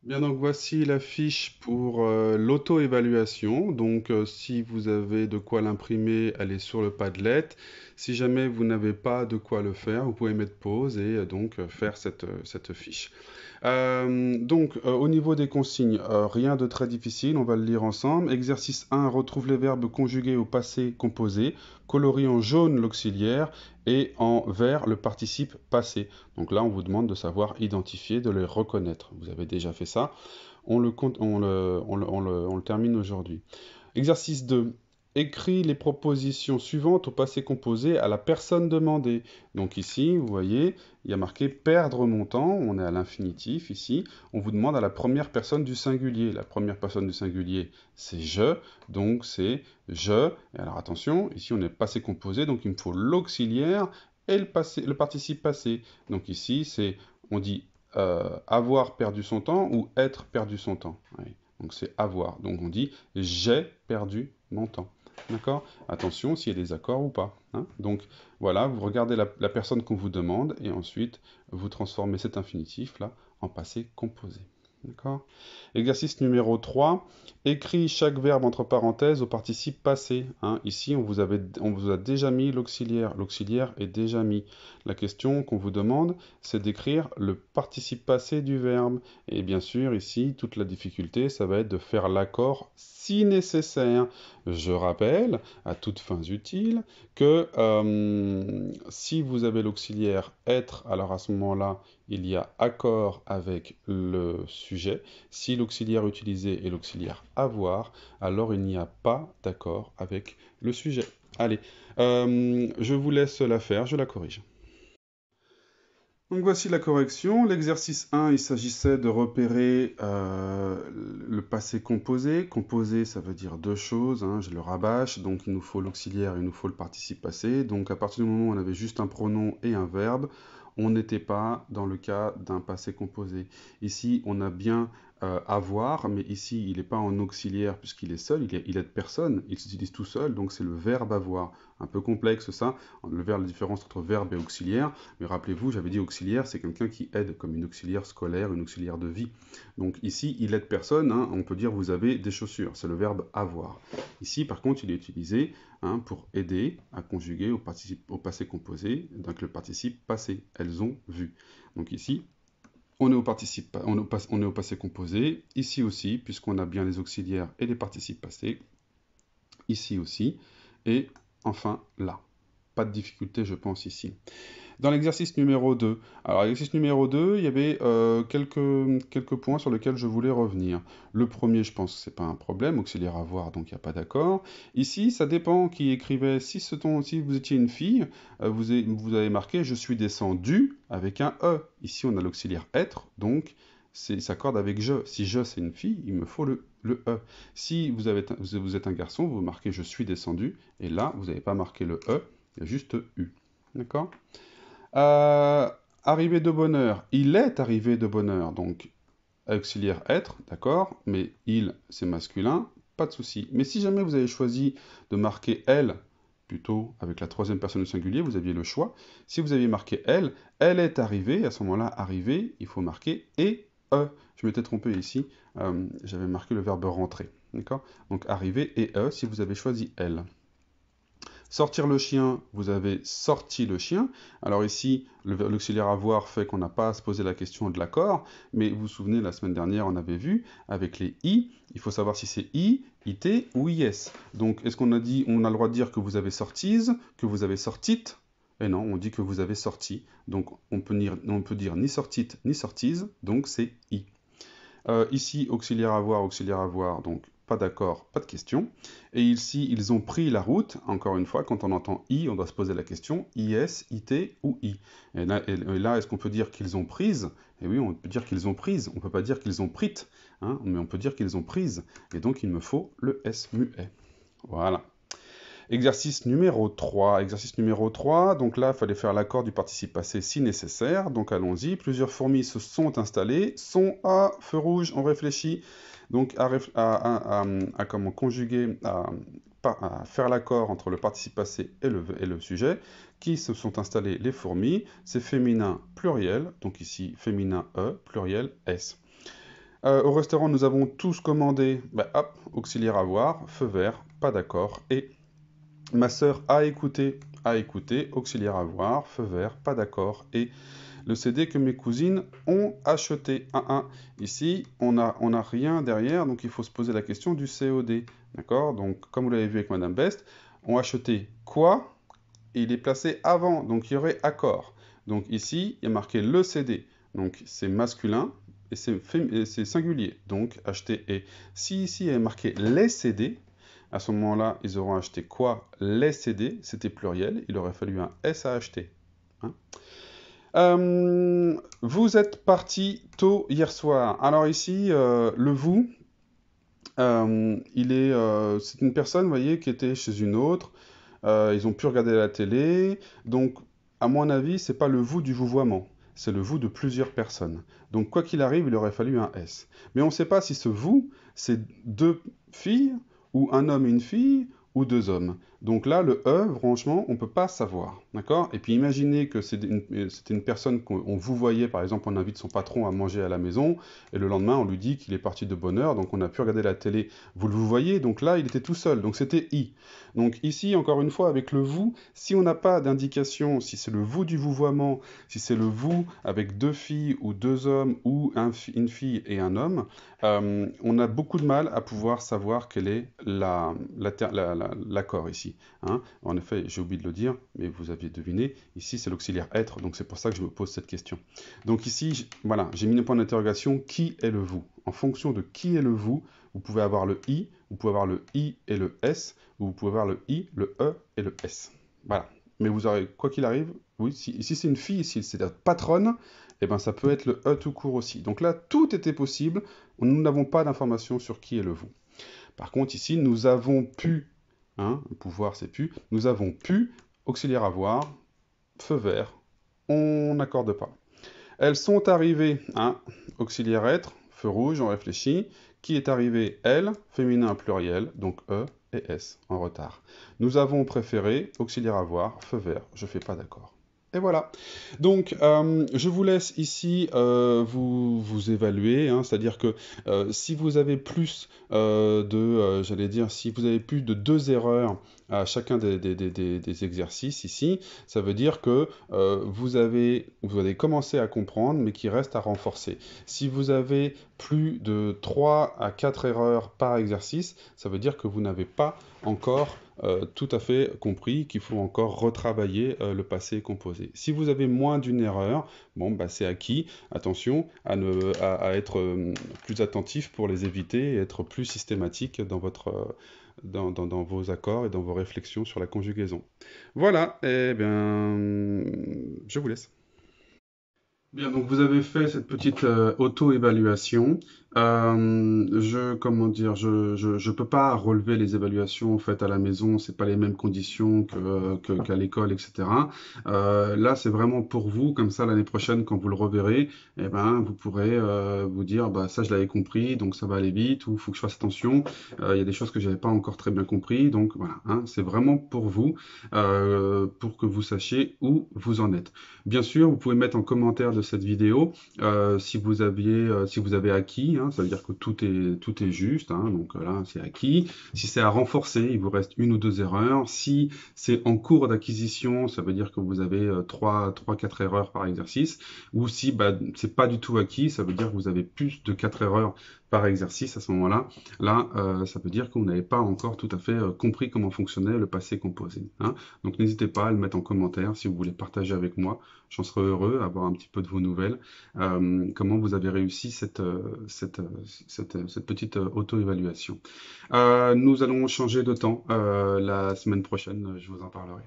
Bien, donc voici la fiche pour l'auto-évaluation. Donc, si vous avez de quoi l'imprimer, elle est sur le Padlet. Si jamais vous n'avez pas de quoi le faire, vous pouvez mettre pause et faire cette fiche. Au niveau des consignes, rien de très difficile, on va le lire ensemble. Exercice 1, retrouve les verbes conjugués au passé composé, colorie en jaune l'auxiliaire et en vert le participe passé. Donc là, on vous demande de savoir identifier, de les reconnaître. Vous avez déjà fait ça. On le termine aujourd'hui. Exercice 2. Écris les propositions suivantes au passé composé à la personne demandée. Donc ici, vous voyez, il y a marqué perdre mon temps, on est à l'infinitif ici. On vous demande à la première personne du singulier. La première personne du singulier, c'est je, donc c'est je. Et alors attention, ici on est passé composé, donc il me faut l'auxiliaire et le participe passé. Donc ici, on dit avoir perdu son temps ou être perdu son temps. Ouais. Donc c'est avoir. Donc on dit j'ai perdu mon temps. D'accord? Attention s'il y a des accords ou pas. Hein. Donc voilà, vous regardez la personne qu'on vous demande et ensuite vous transformez cet infinitif là en passé composé. D'accord? Exercice numéro 3. Écris chaque verbe entre parenthèses au participe passé. Hein. Ici, on vous a déjà mis l'auxiliaire. L'auxiliaire est déjà mis. La question qu'on vous demande, c'est d'écrire le participe passé du verbe. Et bien sûr, ici, toute la difficulté, ça va être de faire l'accord si nécessaire. Je rappelle, à toutes fins utiles, que si vous avez l'auxiliaire être, alors à ce moment-là, il y a accord avec le sujet. Si l'auxiliaire utilisé est l'auxiliaire avoir, alors il n'y a pas d'accord avec le sujet. Allez, je vous laisse la faire, je la corrige. Donc voici la correction. L'exercice 1, il s'agissait de repérer le passé composé. Composé, ça veut dire deux choses, hein, je le rabâche. Donc il nous faut l'auxiliaire, il nous faut le participe passé. Donc à partir du moment où on avait juste un pronom et un verbe, on n'était pas dans le cas d'un passé composé. Ici, on a bien avoir, mais ici, il n'est pas en auxiliaire puisqu'il est seul, il est de personne, il s'utilise tout seul, donc c'est le verbe avoir. Un peu complexe ça, la différence entre verbe et auxiliaire. Mais rappelez-vous, j'avais dit auxiliaire, c'est quelqu'un qui aide, comme une auxiliaire scolaire, une auxiliaire de vie. Donc ici, il aide personne, hein, on peut dire vous avez des chaussures, c'est le verbe avoir. Ici, par contre, il est utilisé pour aider à conjuguer au passé composé, donc le participe passé. Elles ont vu. Donc ici, on est au passé composé. Ici aussi, puisqu'on a bien les auxiliaires et les participes passés. Ici aussi. Et enfin là. Pas de difficulté, je pense, ici. Dans l'exercice numéro 2, alors l'exercice numéro 2, il y avait quelques points sur lesquels je voulais revenir. Le premier, je pense que ce n'est pas un problème, auxiliaire avoir, donc il n'y a pas d'accord. Ici, ça dépend qui écrivait. Si vous étiez une fille, vous avez marqué «je suis descendu» avec un E. Ici, on a l'auxiliaire être, donc ça s'accorde avec je. Si je, c'est une fille, il me faut le E. Si vous êtes un garçon, vous marquez «je suis descendu», et là, vous n'avez pas marqué le E, il y a juste U. D'accord? Euh, Arrivé de bonheur. Il est arrivé de bonheur. Donc, auxiliaire être, d'accord, mais il, c'est masculin, pas de souci. Mais si jamais vous avez choisi de marquer elle, plutôt avec la troisième personne du singulier, vous aviez le choix. Si vous aviez marqué elle est arrivée, à ce moment-là, arrivée, il faut marquer et e. Je m'étais trompé ici, j'avais marqué le verbe rentrer, d'accord. Donc, arriver et e si vous avez choisi elle. Sortir le chien, vous avez sorti le chien. Alors ici, l'auxiliaire avoir fait qu'on n'a pas à se poser la question de l'accord, mais vous vous souvenez, la semaine dernière, on avait vu, avec les i, il faut savoir si c'est i, it ou is. Donc, est-ce qu'on a dit, on a le droit de dire que vous avez sortise, que vous avez sortite? Eh non, on dit que vous avez sorti. Donc, on peut dire ni sortite, ni sortise, donc c'est i. Ici, auxiliaire avoir, donc pas d'accord, pas de question. Et ici, ils ont pris la route. Encore une fois, quand on entend I, on doit se poser la question, IS, IT ou I. Et là est-ce qu'on peut dire qu'ils ont prise? Et oui, on peut dire qu'ils ont prise. On ne peut pas dire qu'ils ont prit, hein, mais on peut dire qu'ils ont prise. Et donc, il me faut le S muet. Voilà. Exercice numéro 3. Exercice numéro 3. Donc là, il fallait faire l'accord du participe passé si nécessaire. Donc allons-y. Plusieurs fourmis se sont installées. Sont à feu rouge, on réfléchit. Donc à comment conjuguer, à faire l'accord entre le participe passé et le sujet. Qui se sont installées les fourmis? C'est féminin pluriel. Donc ici, féminin E, pluriel S. Au restaurant, nous avons tous commandé, bah, hop, auxiliaire avoir, feu vert, pas d'accord. Et ma sœur a écouté, auxiliaire avoir, feu vert, pas d'accord. Et le CD que mes cousines ont acheté. Ici, on a rien derrière, donc il faut se poser la question du COD. D'accord? Donc, comme vous l'avez vu avec Madame Best, on a acheté quoi? Et il est placé avant, donc il y aurait accord. Donc ici, il y a marqué le CD. Donc c'est masculin et c'est singulier. Donc acheter est. Si ici il y a marqué les CD, à ce moment-là, ils auront acheté quoi? Les CD, c'était pluriel, il aurait fallu un S à acheter. Hein. Vous êtes parti tôt hier soir. Alors ici, le vous, c'est une personne, vous voyez, qui était chez une autre. Ils ont pu regarder la télé. Donc, à mon avis, c'est pas le vous du vouvoiement. C'est le vous de plusieurs personnes. Donc, quoi qu'il arrive, il aurait fallu un S. Mais on ne sait pas si ce vous, c'est deux filles, ou un homme et une fille, ou deux hommes. Donc là, le E, franchement, on ne peut pas savoir. D'accord? Et puis imaginez que c'était une personne qu'on vous voyait, par exemple, on invite son patron à manger à la maison, et le lendemain, on lui dit qu'il est parti de bonne heure, donc on a pu regarder la télé. Vous le voyez, donc là, il était tout seul, donc c'était I. Donc ici, encore une fois, avec le vous, si on n'a pas d'indication, si c'est le vous du vouvoiement, si c'est le vous avec deux filles ou deux hommes, ou une fille et un homme, on a beaucoup de mal à pouvoir savoir quel est l'accord ici. Hein. En effet, j'ai oublié de le dire, mais vous aviez deviné, ici c'est l'auxiliaire être, donc c'est pour ça que je me pose cette question. Donc ici, voilà, j'ai mis un point d'interrogation, qui est le vous? En fonction de qui est le vous pouvez avoir le I, vous pouvez avoir le I et le S, ou vous pouvez avoir le I, le E et le S. Voilà. Mais vous aurez, quoi qu'il arrive, oui, si c'est une fille, si c'est la patronne, eh ben ça peut être le E tout court aussi. Donc là, tout était possible, nous n'avons pas d'informations sur qui est le vous. Par contre, ici, nous avons pu, hein, pouvoir c'est pu, nous avons pu, auxiliaire avoir, feu vert, on n'accorde pas. Elles sont arrivées, hein, auxiliaire être, feu rouge, on réfléchit. Qui est arrivé? Elle, féminin pluriel, donc E et S, en retard. Nous avons préféré, auxiliaire avoir, feu vert, je fais pas d'accord. Et voilà. Donc, je vous laisse ici vous évaluer, hein, c'est-à-dire que si vous avez plus j'allais dire, si vous avez plus de 2 erreurs à chacun des exercices ici, ça veut dire que vous avez commencé à comprendre, mais qu'il reste à renforcer. Si vous avez plus de 3 à 4 erreurs par exercice, ça veut dire que vous n'avez pas encore tout à fait compris qu'il faut encore retravailler le passé composé. Si vous avez moins d'une erreur, bon, bah, c'est acquis. Attention à être plus attentif pour les éviter et être plus systématique dans dans vos accords et dans vos réflexions sur la conjugaison. Voilà, et bien, je vous laisse. Bien, donc vous avez fait cette petite auto-évaluation. Comment dire, je peux pas relever les évaluations faites à la maison, c'est pas les mêmes conditions qu'à l'école, etc. Là, c'est vraiment pour vous, comme ça l'année prochaine, quand vous le reverrez, eh ben, vous pourrez vous dire, bah ça je l'avais compris, donc ça va aller vite, ou faut que je fasse attention. Il y a des choses que j'avais pas encore très bien compris, donc voilà, hein, c'est vraiment pour vous, pour que vous sachiez où vous en êtes. Bien sûr, vous pouvez mettre en commentaire de cette vidéo si vous avez acquis, hein, ça veut dire que tout est juste, hein, donc là c'est acquis. Si c'est à renforcer, il vous reste une ou deux erreurs. Si c'est en cours d'acquisition, ça veut dire que vous avez 3-4 erreurs par exercice. Ou si c'est pas du tout acquis, ça veut dire que vous avez plus de 4 erreurs par exercice à ce moment-là. Là, ça veut dire que vous n'avez pas encore tout à fait compris comment fonctionnait le passé composé. Hein. Donc n'hésitez pas à le mettre en commentaire si vous voulez partager avec moi. J'en serais heureux d'avoir un petit peu de vos nouvelles. Comment vous avez réussi cette petite auto-évaluation. Nous allons changer de temps la semaine prochaine, je vous en parlerai.